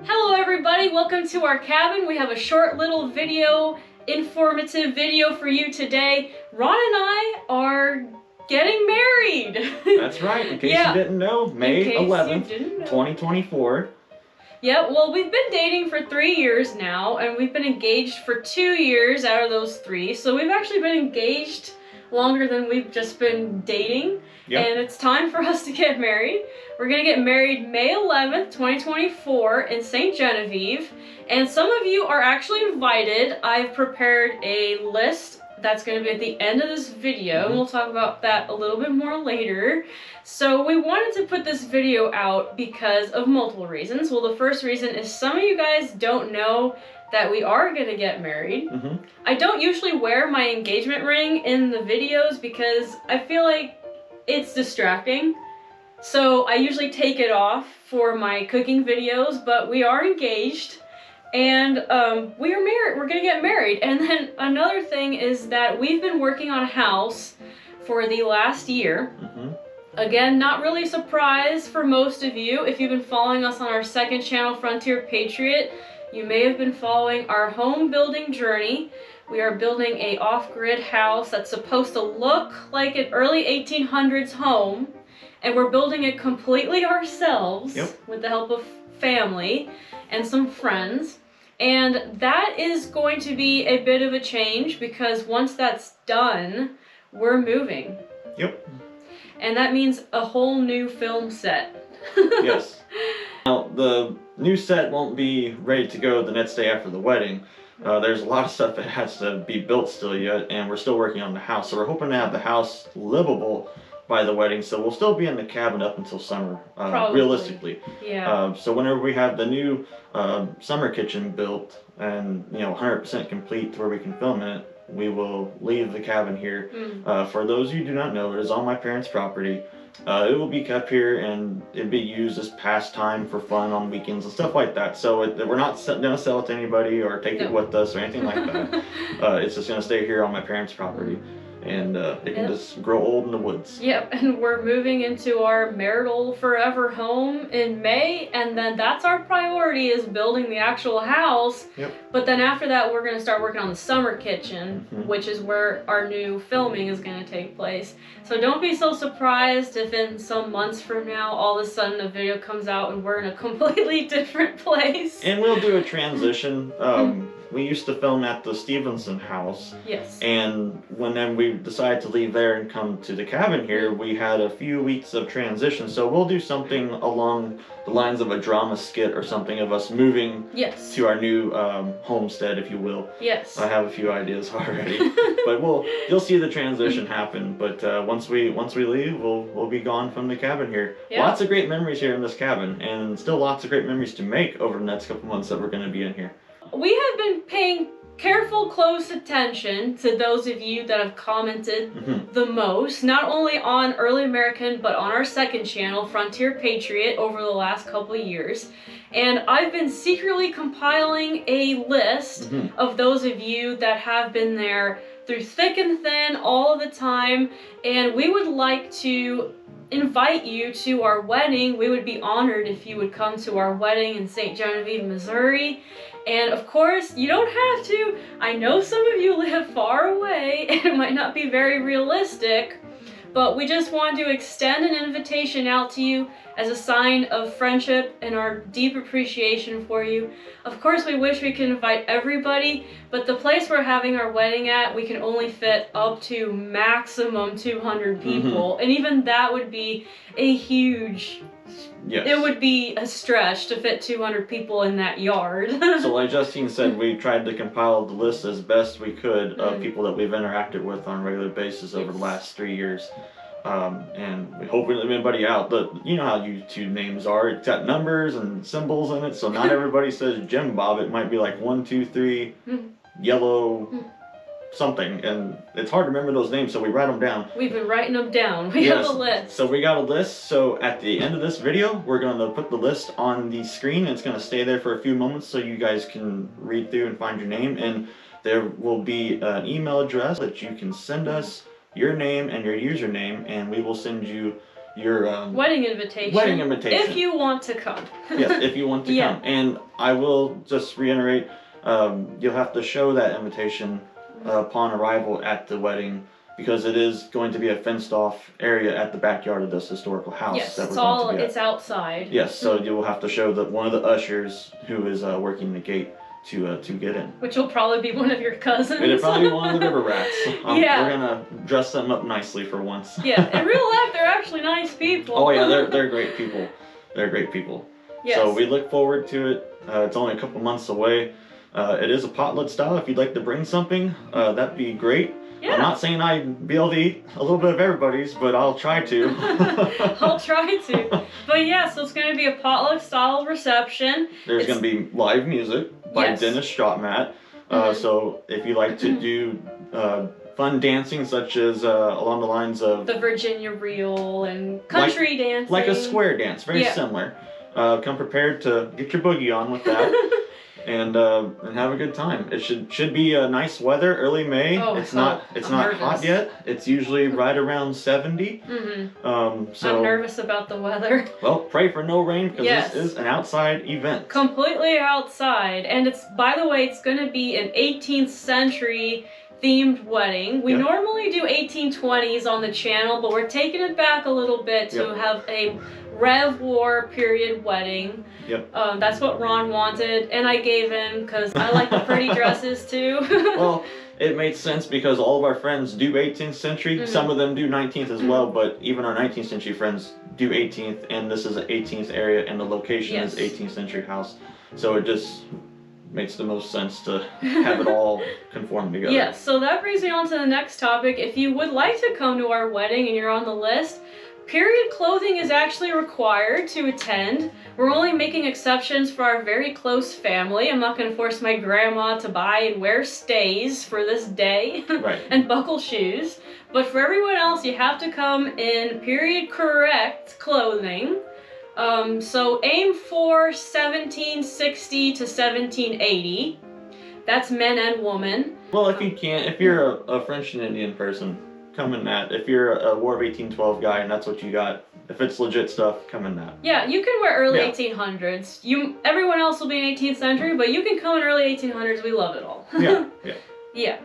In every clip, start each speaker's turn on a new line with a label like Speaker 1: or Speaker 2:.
Speaker 1: Hello everybody, welcome to our cabin. We have a short little video, informative video for you today. Ron and I are getting married.
Speaker 2: That's right, in case you didn't know, May 11th, 2024.
Speaker 1: Yeah, well, we've been dating for 3 years now, and we've been engaged for 2 years out of those 3. So we've actually been engaged longer than we've just been dating. Yep. And it's time for us to get married. We're gonna get married May 11th, 2024 in St. Genevieve. And some of you are actually invited. I've prepared a list that's going to be at the end of this video, and we'll talk about that a little bit more later. So we wanted to put this video out because of multiple reasons. Well, the first reason is some of you guys don't know that we are going to get married. I don't usually wear my engagement ring in the videos because I feel like it's distracting. So I usually take it off for my cooking videos, but we are engaged. And we are married. We're gonna get married. And then another thing is that we've been working on a house for the last year. Again, not really a surprise for most of you. If you've been following us on our second channel, Frontier Patriot, you may have been following our home building journey. We are building a off-grid house that's supposed to look like an early 1800s home. And we're building it completely ourselves with the help of family and some friends. And that is going to be a bit of a change because once that's done, we're moving. Yep. And that means a whole new film set.
Speaker 2: Yes. Now, the new set won't be ready to go the next day after the wedding. There's a lot of stuff that has to be built still yet, and we're still working on the house. So we're hoping to have the house livable by the wedding, so we'll still be in the cabin up until summer, realistically.
Speaker 1: Yeah.
Speaker 2: So whenever we have the new summer kitchen built and 100% complete to where we can film in it, we will leave the cabin here. For those of you who do not know, it is on my parents' property. It will be kept here and it'd be used as pastime for fun on weekends and stuff like that. So we're not gonna sell it to anybody or take it with us or anything like that. It's just gonna stay here on my parents' property. And it can just grow old in the woods.
Speaker 1: Yep, and we're moving into our marital forever home in May, and then that's our priority, is building the actual house. Yep. But then after that, we're going to start working on the summer kitchen, which is where our new filming is going to take place. So don't be so surprised if in some months from now, all of a sudden a video comes out and we're in a completely different place.
Speaker 2: And we'll do a transition. We used to film at the Stevenson house.
Speaker 1: Yes.
Speaker 2: And when we decided to leave there and come to the cabin here, we had a few weeks of transition. So we'll do something along the lines of a drama skit or something of us moving to our new homestead, if you will.
Speaker 1: Yes.
Speaker 2: I have a few ideas already. But you'll see the transition happen. But once we leave, we'll be gone from the cabin here. Yep. Lots of great memories here in this cabin, and still lots of great memories to make over the next couple months that we're going to be in here.
Speaker 1: We have been paying careful, close attention to those of you that have commented the most, not only on Early American, but on our second channel, Frontier Patriot, over the last couple of years. And I've been secretly compiling a list of those of you that have been there through thick and thin all of the time, and we would like to invite you to our wedding. We would be honored if you would come to our wedding in St. Genevieve, Missouri. And of course, you don't have to. I know some of you live far away and it might not be very realistic, but we just want to extend an invitation out to you as a sign of friendship and our deep appreciation for you. Of course, we wish we could invite everybody, but the place we're having our wedding at, we can only fit up to maximum 200 people. And even that would be a huge...
Speaker 2: Yes.
Speaker 1: It would be a stretch to fit 200 people in that yard.
Speaker 2: So like Justine said, we tried to compile the list as best we could of people that we've interacted with on a regular basis over the last 3 years. And we hope we leave anybody out. But you know how YouTube names are. It's got numbers and symbols in it, so not everybody says Jim Bob. It might be like 1, 2, 3, yellow... something, and it's hard to remember those names, so we write them down.
Speaker 1: We've been writing them down. We have a list.
Speaker 2: So we got a list, so at the end of this video, we're going to put the list on the screen, and it's going to stay there for a few moments so you guys can read through and find your name, and there will be an email address that you can send us your name and your username, and we will send you your
Speaker 1: wedding invitation. If you want to come.
Speaker 2: Yes, if you want to come. And I will just reiterate, you'll have to show that invitation upon arrival at the wedding, because it is going to be a fenced off area at the backyard of this historical house.
Speaker 1: Yes,
Speaker 2: that we're going to be at.
Speaker 1: It's outside.
Speaker 2: Yes, so you will have to show one of the ushers who is working the gate to get in.
Speaker 1: Which will probably be one of your cousins.
Speaker 2: It'll probably be one of the river rats.
Speaker 1: Yeah.
Speaker 2: We're gonna dress them up nicely for once.
Speaker 1: Yeah, in real life they're actually nice people.
Speaker 2: Oh yeah, they're great people. They're great people.
Speaker 1: Yes.
Speaker 2: So we look forward to it. It's only a couple months away. It is a potluck style. If you'd like to bring something, that'd be great.
Speaker 1: Yeah.
Speaker 2: I'm not saying I'd be able to eat a little bit of everybody's, but I'll try to.
Speaker 1: I'll try to. But yeah, so it's going to be a potluck style reception.
Speaker 2: There's going to be live music by Dennis Stratmat. So if you like to do fun dancing, such as along the lines of
Speaker 1: the Virginia Reel and country dancing,
Speaker 2: like a square dance, very similar. Come prepared to get your boogie on with that. And have a good time. It should be nice weather, early May. It's not hot yet. It's usually right around 70. So
Speaker 1: I'm nervous about the weather.
Speaker 2: Well, pray for no rain, because this is an outside event.
Speaker 1: Completely outside, and by the way, it's going to be an 18th century themed wedding. We normally do 1820s on the channel, but we're taking it back a little bit to have a Rev War period wedding. That's what Ron wanted, and I gave in because I like the pretty dresses too.
Speaker 2: Well, it made sense because all of our friends do 18th century. Some of them do 19th as well, but even our 19th century friends do 18th, and this is an 18th area, and the location is 18th century house. So it just makes the most sense to have it all conform together.
Speaker 1: Yes, so that brings me on to the next topic. If you would like to come to our wedding and you're on the list, period clothing is actually required to attend. We're only making exceptions for our very close family. I'm not going to force my grandma to buy and wear stays for this day and buckle shoes. But for everyone else, you have to come in period correct clothing. So aim for 1760 to 1780. That's men and women.
Speaker 2: Well, if you're a French and Indian person, come in that. If you're a War of 1812 guy and that's what you got, if it's legit stuff, come in that.
Speaker 1: Yeah, you can wear early 1800s. Everyone else will be in 18th century, but you can come in early 1800s. We love it all. Yeah.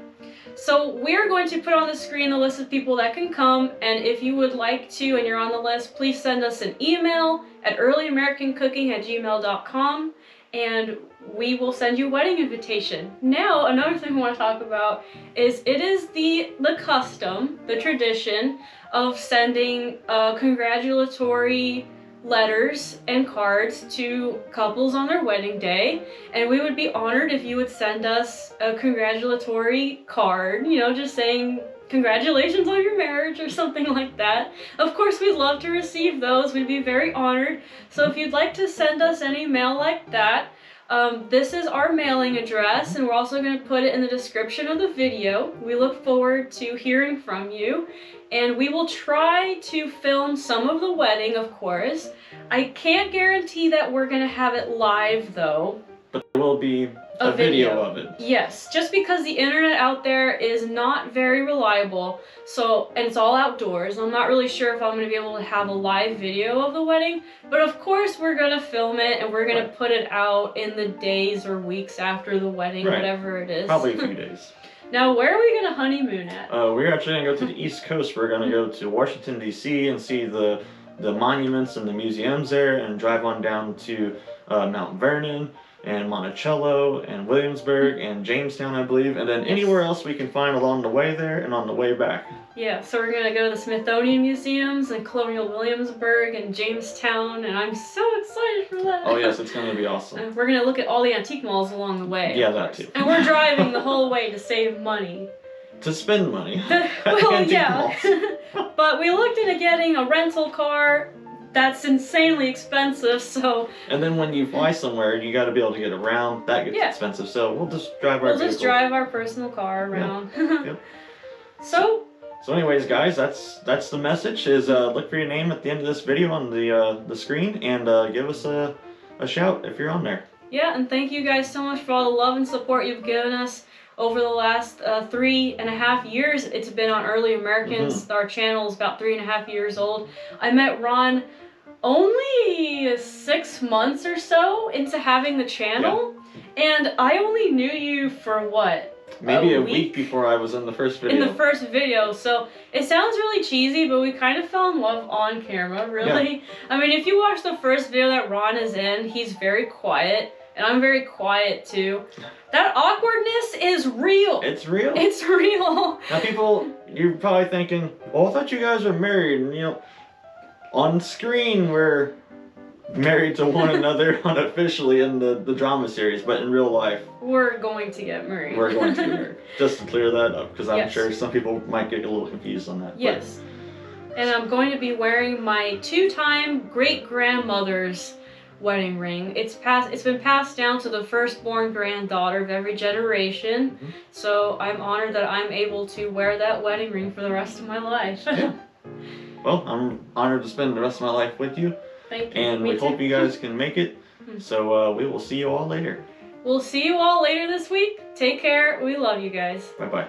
Speaker 1: So we're going to put on the screen the list of people that can come, and if you would like to and you're on the list, please send us an email at earlyamericancooking@gmail.com, and we will send you a wedding invitation. Now, another thing we want to talk about is it is the custom, the tradition of sending congratulatory letters and cards to couples on their wedding day, and we would be honored if you would send us a congratulatory card, just saying congratulations on your marriage or something like that. Of course, we'd love to receive those. We'd be very honored. So if you'd like to send us any mail like that, this is our mailing address, and we're also going to put it in the description of the video. We look forward to hearing from you, and we will try to film some of the wedding, of course. I can't guarantee that we're going to have it live, though.
Speaker 2: But there will be a video of it.
Speaker 1: Yes, just because the internet out there is not very reliable, and it's all outdoors. I'm not really sure if I'm going to be able to have a live video of the wedding, but of course we're going to film it and we're going to put it out in the days or weeks after the wedding, whatever it is.
Speaker 2: Probably a few days.
Speaker 1: Now, where are we going to honeymoon at?
Speaker 2: We're actually going to go to the East Coast. We're going to go to Washington, D.C. and see the monuments and the museums there, and drive on down to Mount Vernon and Monticello and Williamsburg and Jamestown, I believe, and then anywhere else we can find along the way there and on the way back.
Speaker 1: Yeah, so we're going to go to the Smithsonian Museums and Colonial Williamsburg and Jamestown, and I'm so excited for that.
Speaker 2: Oh yes, it's going to be awesome.
Speaker 1: We're going to look at all the antique malls along the way.
Speaker 2: Yeah, that too.
Speaker 1: And we're driving the whole way to save money.
Speaker 2: To spend money.
Speaker 1: Well, yeah. But we looked into getting a rental car. That's insanely expensive, so...
Speaker 2: And then when you fly somewhere, you got to be able to get around. That gets expensive, so we'll just drive our vehicle.
Speaker 1: We'll just drive our personal car around.
Speaker 2: Yep. So anyways, guys, that's the message, is look for your name at the end of this video on the screen, and give us a shout if you're on there.
Speaker 1: Yeah, and thank you guys so much for all the love and support you've given us. over the last 3.5 years. It's been on Early Americans.
Speaker 2: Mm-hmm.
Speaker 1: Our channel is about 3.5 years old. I met Ron only 6 months or so into having the channel, and I only knew you for what?
Speaker 2: Maybe a week before I was in the first video.
Speaker 1: In the first video, so it sounds really cheesy, but we kind of fell in love on camera, really. Yeah. I mean, if you watch the first video that Ron is in, he's very quiet, and I'm very quiet too. That awkwardness is real.
Speaker 2: It's real.
Speaker 1: It's real.
Speaker 2: Now people, you're probably thinking, well, I thought you guys were married, and you know, on screen we're married to one another unofficially in the drama series, but in real life
Speaker 1: we're going to get married.
Speaker 2: We're going to get married. Just to clear that up, because I'm sure some people might get a little confused on that.
Speaker 1: Yes. But. And I'm going to be wearing my 2-time great-grandmother's wedding ring. It's been passed down to the firstborn granddaughter of every generation. Mm-hmm. So I'm honored that I'm able to wear that wedding ring for the rest of my life.
Speaker 2: Yeah. Well, I'm honored to spend the rest of my life with you.
Speaker 1: Thank you.
Speaker 2: And we hope you guys can make it. So we will see you all later.
Speaker 1: We'll see you all later this week. Take care. We love you guys.
Speaker 2: Bye-bye.